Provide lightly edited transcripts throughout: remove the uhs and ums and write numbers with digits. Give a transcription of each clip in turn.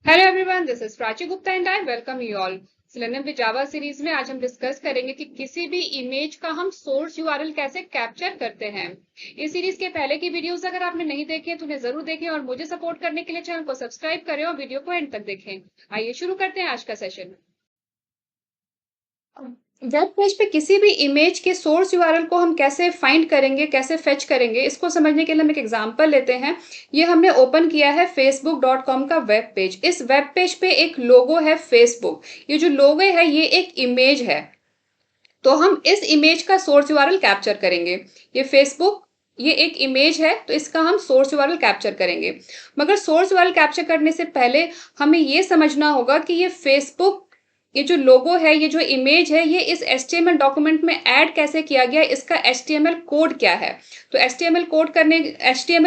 Hello everyone, this is Prachi Gupta and I welcome you all. Selenium with Java series में आज हम discuss करेंगे कि किसी भी इमेज का हम सोर्स यूआरएल कैसे कैप्चर करते हैं। इस सीरीज के पहले की वीडियोस अगर आपने नहीं देखे हैं तो उन्हें जरूर देखें और मुझे सपोर्ट करने के लिए चैनल को सब्सक्राइब करें और वीडियो को एंड तक देखें। आइए शुरू करते हैं आज का सेशन। वेब पेज पे किसी भी इमेज के सोर्स यूआरएल को हम कैसे फाइंड करेंगे, कैसे फेच करेंगे, इसको समझने के लिए हम एक एग्जांपल लेते हैं। ये हमने ओपन किया है facebook.com का वेब पेज। इस वेब पेज पे एक लोगो है फेसबुक। ये जो लोगो है ये एक इमेज है, तो हम इस इमेज का सोर्स यूआरएल कैप्चर करेंगे। ये फेसबुक, ये एक इमेज है तो इसका हम सोर्स यूआरएल कैप्चर करेंगे। मगर सोर्स यूआरएल कैप्चर करने से पहले हमें ये समझना होगा कि ये फेसबुक, ये जो लोगो है, ये जो इमेज है, ये इस HTML डॉक्यूमेंट में ऐड कैसे किया गया, इसका HTML कोड क्या है। तो HTML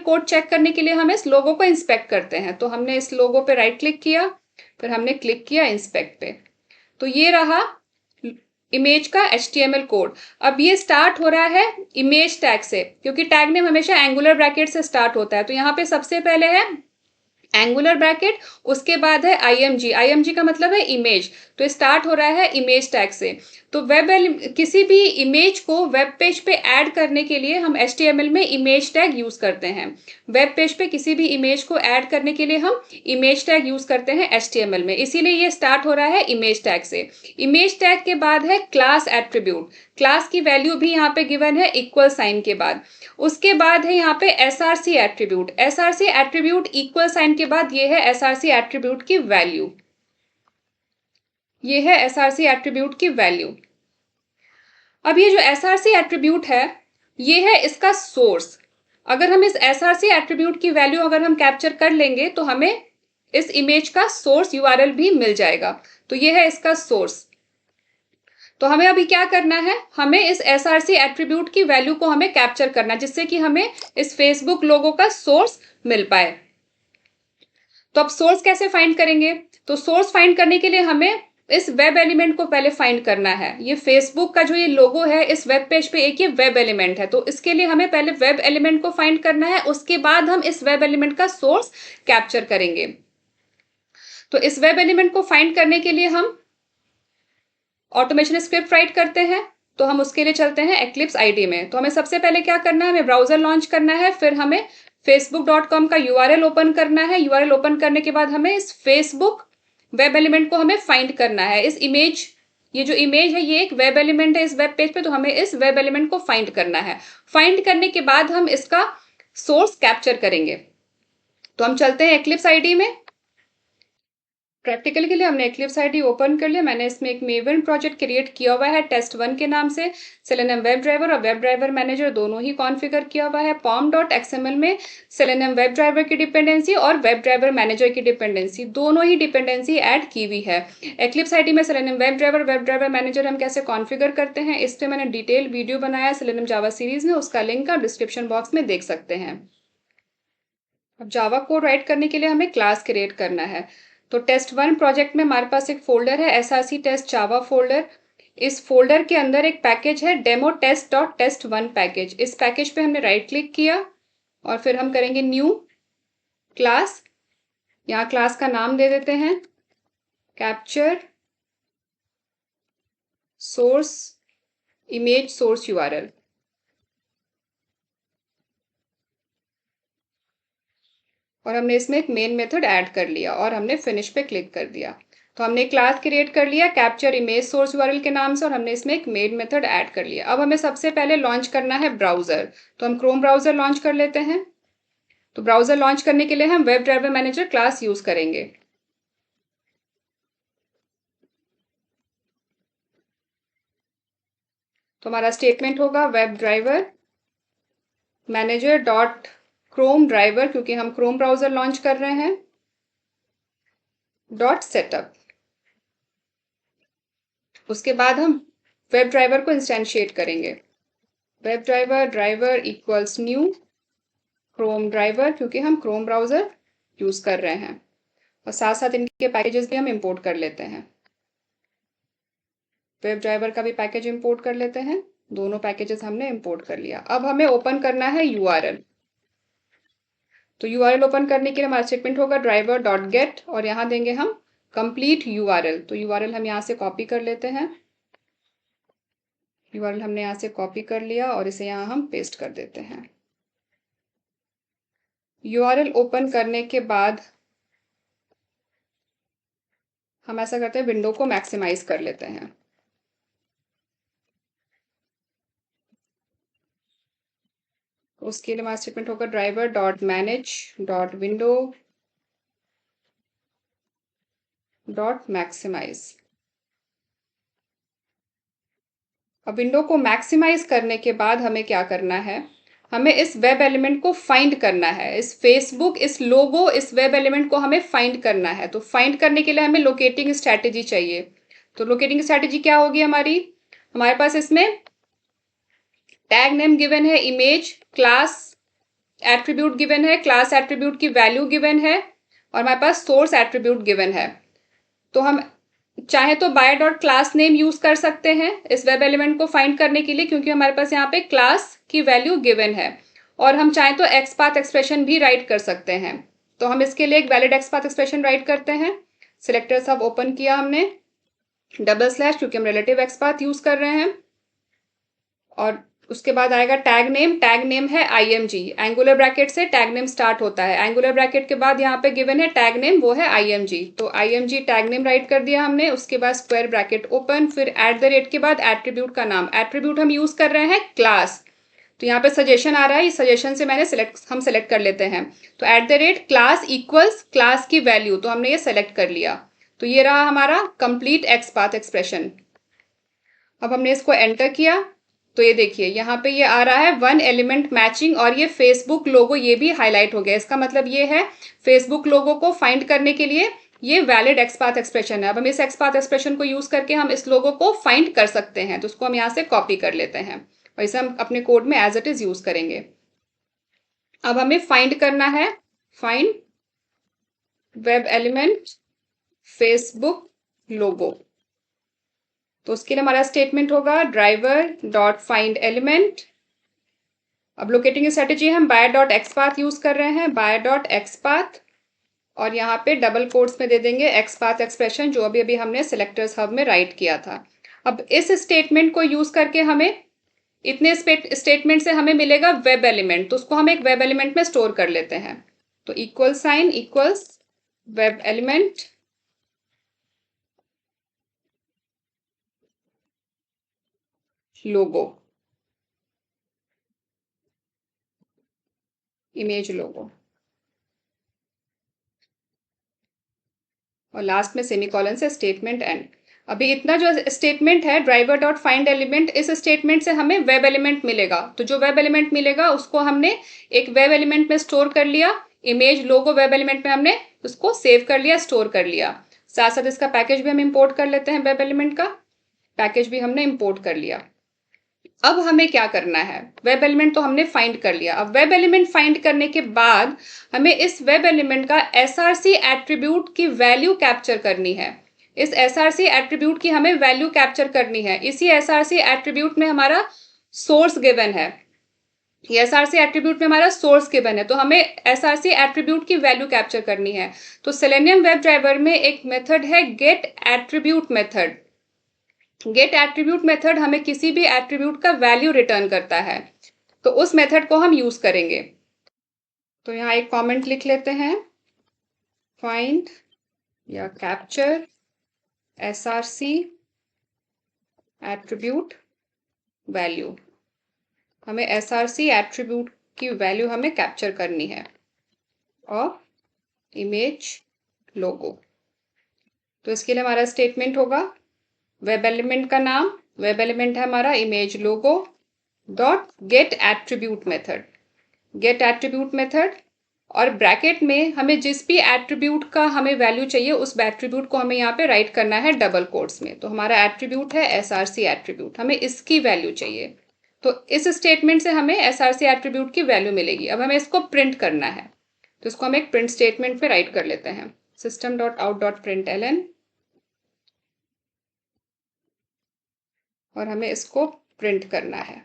कोड चेक करने के लिए हम इस लोगो को इंस्पेक्ट करते हैं। तो हमने इस लोगो पे राइट क्लिक किया, फिर हमने क्लिक किया इंस्पेक्ट पे। तो ये रहा इमेज का HTML कोड। अब ये स्टार्ट हो रहा है इमेज टैग से, क्योंकि टैग नेम हमेशा एंगुलर ब्रैकेट से स्टार्ट होता है। तो यहाँ पे सबसे पहले है एंगुलर ब्रैकेट, उसके बाद है IMG का मतलब है इमेज। तो स्टार्ट हो रहा है इमेज टैग से। तो किसी भी इमेज को वेब पेज पे ऐड करने के लिए हम HTML में इमेज टैग यूज करते हैं। वेब पेज पे किसी भी इमेज को ऐड करने के लिए हम इमेज टैग यूज करते हैं HTML में, इसीलिए ये स्टार्ट हो रहा है इमेज टैग से। इमेज टैग के बाद है क्लास एट्रीब्यूट। क्लास की वैल्यू भी यहाँ पे गिवन है इक्वल साइन के बाद। उसके बाद है यहाँ पे SRC attribute. SRC attribute equal sign के बाद ये है SRC एट्रीब्यूट की वैल्यू। ये है SRC एट्रीब्यूट की वैल्यू। अब ये जो SRC एट्रीब्यूट है, ये है इसका सोर्स। अगर हम इस SRC एट्रीब्यूट की वैल्यू अगर हम कैप्चर कर लेंगे तो हमें इस इमेज का सोर्स यूआरएल भी मिल जाएगा। तो ये है इसका सोर्स। तो हमें अभी क्या करना है, हमें इस SRC एट्रीब्यूट की वैल्यू को हमें कैप्चर करना, जिससे कि हमें इस फेसबुक लोगो का सोर्स मिल पाए। तो अब सोर्स कैसे फाइंड करेंगे? तो सोर्स फाइंड करने के लिए हमें इस वेब एलिमेंट को पहले फाइंड करना है। ये फेसबुक का जो ये लोगो है इस वेब पेज पे एक ये वेब एलिमेंट है, तो इसके लिए हमें पहले वेब एलिमेंट को फाइंड करना है, उसके बाद हम इस वेब एलिमेंट का सोर्स कैप्चर करेंगे। तो इस वेब एलिमेंट को फाइंड करने के लिए हम ऑटोमेशन स्क्रिप्ट राइट करते हैं। तो हम उसके लिए चलते हैं Eclipse IDE में। तो हमें सबसे पहले क्या करना है, हमें ब्राउजर लॉन्च करना है, फिर हमें facebook.com का यूआरएल ओपन करना है। यूआरएल ओपन करने के बाद हमें इस फेसबुक वेब एलिमेंट को हमें फाइंड करना है। इस इमेज, ये जो इमेज है ये एक वेब एलिमेंट है इस वेब पेज पे, तो हमें इस वेब एलिमेंट को फाइंड करना है। फाइंड करने के बाद हम इसका सोर्स कैप्चर करेंगे। तो हम चलते हैं Eclipse IDE में। प्रैक्टिकल के लिए हमने Eclipse IDE ओपन कर लिया। मैंने इसमें एक मेवन प्रोजेक्ट क्रिएट किया हुआ है test1 के नाम से। सेलेनियम वेब ड्राइवर और वेब ड्राइवर मैनेजर दोनों ही कॉन्फ़िगर किया हुआ है। pom.xml में सेलेनियम वेब ड्राइवर की डिपेंडेंसी और वेब ड्राइवर मैनेजर की डिपेंडेंसी, दोनों ही डिपेंडेंसी ऐड की हुई है। Eclipse IDE में सेलेनियम वेब ड्राइवर मैनेजर हम कैसे कॉन्फ़िगर करते हैं, इस पर मैंने डिटेल वीडियो बनाया है सेलेनियम जावा सीरीज में, उसका लिंक आप डिस्क्रिप्शन बॉक्स में देख सकते हैं। अब जावा कोड राइट करने के लिए हमें क्लास क्रिएट करना है। तो test1 प्रोजेक्ट में हमारे पास एक फोल्डर है SRC टेस्ट जावा फोल्डर। इस फोल्डर के अंदर एक पैकेज है demo_test.test1 पैकेज। इस पैकेज पे हमने राइट क्लिक किया और फिर हम करेंगे न्यू क्लास। यहाँ क्लास का नाम दे देते हैं capture source image source URL. और हमने इसमें एक मेन मेथड ऐड कर लिया और हमने फिनिश पे क्लिक कर दिया। तो हमने क्लास क्रिएट कर लिया कैप्चर इमेज सोर्स यूआरएल के नाम से और हमने इसमें एक मेन मेथड ऐड कर लिया। अब हमें सबसे पहले लॉन्च करना है ब्राउजर। तो हम क्रोम ब्राउजर लॉन्च कर लेते हैं। तो ब्राउजर लॉन्च करने के लिए हम web driver manager class use करेंगे। तो हमारा स्टेटमेंट होगा web driver manager dot Chrome driver, क्योंकि हम क्रोम ब्राउजर लॉन्च कर रहे हैं, डॉट सेटअप। उसके बाद हम वेब ड्राइवर को इंस्टेंशिएट करेंगे। Web driver driver equals new Chrome driver, क्योंकि हम क्रोम ब्राउजर यूज कर रहे हैं, और साथ साथ इनके पैकेजेस भी हम इंपोर्ट कर लेते हैं। वेब ड्राइवर का भी पैकेज इंपोर्ट कर लेते हैं। दोनों पैकेजेस हमने इंपोर्ट कर लिया। अब हमें ओपन करना है यूआरएल। तो यूआरएल ओपन करने के लिए हमारा स्टेटमेंट होगा ड्राइवर डॉट गेट और यहाँ देंगे हम कंप्लीट यूआरएल। तो यूआरएल हम यहाँ से कॉपी कर लेते हैं। यूआरएल हमने यहाँ से कॉपी कर लिया और इसे यहाँ हम पेस्ट कर देते हैं। यूआरएल ओपन करने के बाद हम ऐसा करते हैं, विंडो को मैक्सिमाइज कर लेते हैं। उसके लिए हमारा स्टेटमेंट होगा driver dot manage dot window dot maximize. अब विंडो को मैक्सिमाइज करने के बाद हमें क्या करना है, हमें इस वेब एलिमेंट को फाइंड करना है। इस फेसबुक, इस लोगो, इस वेब एलिमेंट को हमें फाइंड करना है। तो फाइंड करने के लिए हमें लोकेटिंग स्ट्रैटेजी चाहिए। तो लोकेटिंग स्ट्रैटेजी क्या होगी हमारी, हमारे पास इसमें टैग नेम गिवन है, इमेज, क्लास एट्रीब्यूट गिवन है, क्लास एट्रीब्यूट की वैल्यू गिवन है और हमारे पास सोर्स एट्रीब्यूट गिवन है। तो हम चाहे तो by dot class name use कर सकते हैं इस वेब एलिमेंट को फाइंड करने के लिए, क्योंकि हमारे पास यहाँ पे क्लास की वैल्यू गिवन है। और हम चाहे तो एक्सपाथ एक्सप्रेशन भी राइट कर सकते हैं। तो हम इसके लिए एक वैलिड एक्सपाथ एक्सप्रेशन राइट करते हैं। सिलेक्टर सब ओपन किया हमने, डबल स्लैश, क्योंकि हम रिलेटिव एक्सपाथ यूज कर रहे हैं। और उसके बाद आएगा टैग नेम। टैग नेम है IMG, एंगुलर ब्रैकेट से टैग नेम स्टार्ट होता है। एंगुलर ब्रैकेट के बाद यहाँ पे गिवन है टैग नेम, वो है IMG। तो IMG टैग नेम राइट कर दिया हमने। उसके बाद स्क्वायर ब्रैकेट ओपन, फिर एट द रेट के बाद एट्रीब्यूट का नाम। एट्रीब्यूट हम यूज कर रहे हैं क्लास। तो यहाँ पे सजेशन आ रहा है, इस सजेशन से हम सेलेक्ट कर लेते हैं। तो at the rate class equals class की वैल्यू, तो हमने ये सेलेक्ट कर लिया। तो ये रहा हमारा कंप्लीट एक्सपाथ एक्सप्रेशन। अब हमने इसको एंटर किया तो ये देखिए यहाँ पे ये आ रहा है वन एलिमेंट मैचिंग और ये फेसबुक लोगो ये भी हाईलाइट हो गया। इसका मतलब ये है फेसबुक लोगो को फाइंड करने के लिए ये वैलिड एक्सपाथ एक्सप्रेशन है। अब हम इस एक्सपाथ एक्सप्रेशन को यूज करके हम इस लोगो को फाइंड कर सकते हैं। तो उसको हम यहाँ से कॉपी कर लेते हैं और इसे हम अपने कोड में एज इट इज यूज करेंगे। अब हमें फाइंड करना है, फाइंड वेब एलिमेंट फेसबुक लोगो। तो उसके लिए हमारा स्टेटमेंट होगा ड्राइवर डॉट फाइंड एलिमेंट। अब लोकेटिंग स्ट्रेटेजी हम बाय डॉट एक्सपाथ यूज कर रहे हैं, बाय डॉट एक्सपाथ, और यहाँ पे डबल कोट्स में दे देंगे एक्सपाथ एक्सप्रेशन, जो अभी अभी हमने सिलेक्टर्स हब में राइट किया था। अब इस स्टेटमेंट को यूज करके हमें इतने स्टेटमेंट से हमें मिलेगा वेब एलिमेंट। तो उसको हम एक वेब एलिमेंट में स्टोर कर लेते हैं। तो equal sign equals web element logo, image logo, और लास्ट में सेमीकोलन से स्टेटमेंट एंड। अभी इतना जो स्टेटमेंट है ड्राइवर डॉट फाइंड एलिमेंट, इस स्टेटमेंट से हमें वेब एलिमेंट मिलेगा। तो जो वेब एलिमेंट मिलेगा उसको हमने एक वेब एलिमेंट में स्टोर कर लिया। इमेज लोगो वेब एलिमेंट में हमने उसको सेव कर लिया, स्टोर कर लिया। साथ साथ इसका पैकेज भी हम इंपोर्ट कर लेते हैं, वेब एलिमेंट का पैकेज भी हमने इंपोर्ट कर लिया। अब हमें क्या करना है, वेब एलिमेंट तो हमने फाइंड कर लिया। अब वेब एलिमेंट फाइंड करने के बाद हमें इस वेब एलिमेंट का SRC एट्रीब्यूट की वैल्यू कैप्चर करनी है। इस SRC एट्रीब्यूट की हमें वैल्यू कैप्चर करनी है। इसी SRC एट्रीब्यूट में हमारा सोर्स गिवन है। ये SRC एट्रीब्यूट में हमारा सोर्स गिवन है, तो हमें SRC एट्रीब्यूट की वैल्यू कैप्चर करनी है। तो सेलेनियम वेब ड्राइवर में एक मेथड है get attribute method. Get attribute method हमें किसी भी एट्रीब्यूट का वैल्यू रिटर्न करता है। तो उस मेथड को हम यूज करेंगे। तो यहाँ एक कमेंट लिख लेते हैं, फाइंड या कैप्चर SRC एट्रीब्यूट वैल्यू। हमें SRC एट्रीब्यूट की वैल्यू हमें कैप्चर करनी है और इमेज लोगो। तो इसके लिए हमारा स्टेटमेंट होगा वेब एलिमेंट का नाम, वेब एलिमेंट है हमारा image logo dot get attribute method, get attribute method, और ब्रैकेट में हमें जिस भी एट्रीब्यूट का हमें वैल्यू चाहिए उस एट्रीब्यूट को हमें यहाँ पे राइट करना है डबल कोट्स में। तो हमारा एट्रीब्यूट है SRC एट्रीब्यूट, हमें इसकी वैल्यू चाहिए। तो इस स्टेटमेंट से हमें SRC एट्रीब्यूट की वैल्यू मिलेगी। अब हमें इसको प्रिंट करना है, तो इसको हम एक प्रिंट स्टेटमेंट पे राइट कर लेते हैं, system dot out dot print और हमें इसको प्रिंट करना है।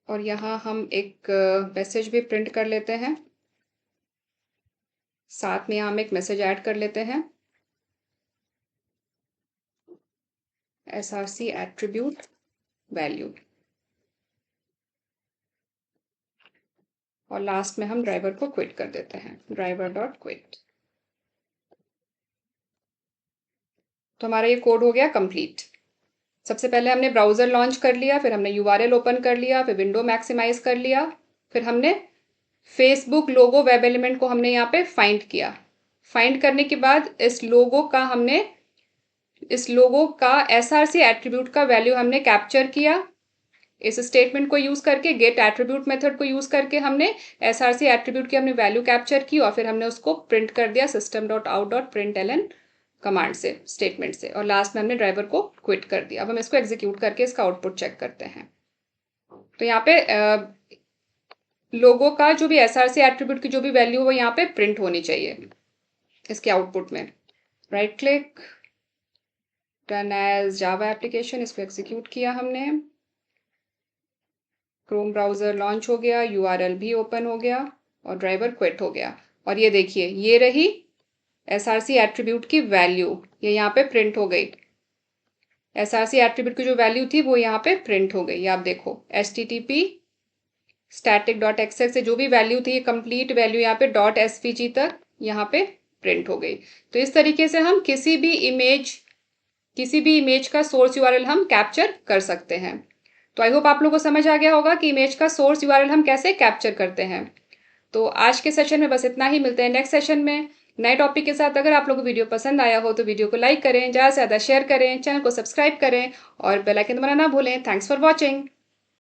और यहाँ हम एक मैसेज भी प्रिंट कर लेते हैं, साथ में यहाँ हम एक मैसेज ऐड कर लेते हैं, src एट्रीब्यूट वैल्यू, और लास्ट में हम ड्राइवर को क्विट कर देते हैं, ड्राइवर डॉट क्विट। तो हमारा ये कोड हो गया कंप्लीट। सबसे पहले हमने ब्राउज़र लॉन्च कर लिया, फिर हमने यूआरएल ओपन कर लिया, फिर विंडो मैक्सिमाइज कर लिया, फिर हमने फेसबुक लोगो वेब एलिमेंट को हमने यहाँ पे फाइंड किया। फाइंड करने के बाद इस लोगो का एसआरसी एट्रीब्यूट का वैल्यू हमने कैप्चर किया। इस स्टेटमेंट को यूज करके, गेट एट्रीब्यूट मेथड को यूज करके हमने एसआरसी एट्रीब्यूट की हमने वैल्यू कैप्चर की और फिर हमने उसको प्रिंट कर दिया system.out.println कमांड से, स्टेटमेंट से, और लास्ट में हमने ड्राइवर को क्विट कर दिया। अब हम इसको एग्जीक्यूट करके इसका आउटपुट चेक करते हैं। तो यहाँ पे लोगो का जो भी एसआरसी एट्रीब्यूट की जो भी वैल्यू हो यहाँ पे प्रिंट होनी चाहिए इसके आउटपुट में। Right click, run as Java application, इसको एग्जीक्यूट किया हमने। क्रोम ब्राउजर लॉन्च हो गया, यूआरएल भी ओपन हो गया और ड्राइवर क्विट हो गया। और ये देखिए, ये रही एसआरसी एट्रीब्यूट की वैल्यू, ये यहाँ पे प्रिंट हो गई। एसआरसी एट्रीब्यूट की जो वैल्यू थी वो यहाँ पे प्रिंट हो गई। आप देखो, http static.xx से जो भी वैल्यू थी, कंप्लीट वैल्यू यहाँ पे .svg तक यहाँ पे प्रिंट हो गई। तो इस तरीके से हम किसी भी इमेज का सोर्स यूआरएल हम कैप्चर कर सकते हैं। तो आई होप आप लोगों को समझ आ गया होगा कि इमेज का सोर्स यूआरएल हम कैसे कैप्चर करते हैं। तो आज के सेशन में बस इतना ही, मिलते हैं नेक्स्ट सेशन में नए टॉपिक के साथ। अगर आप लोगों को वीडियो पसंद आया हो तो वीडियो को लाइक करें, ज़्यादा से ज़्यादा शेयर करें, चैनल को सब्सक्राइब करें और बेल आइकन दबाना ना भूलें। Thanks for watching.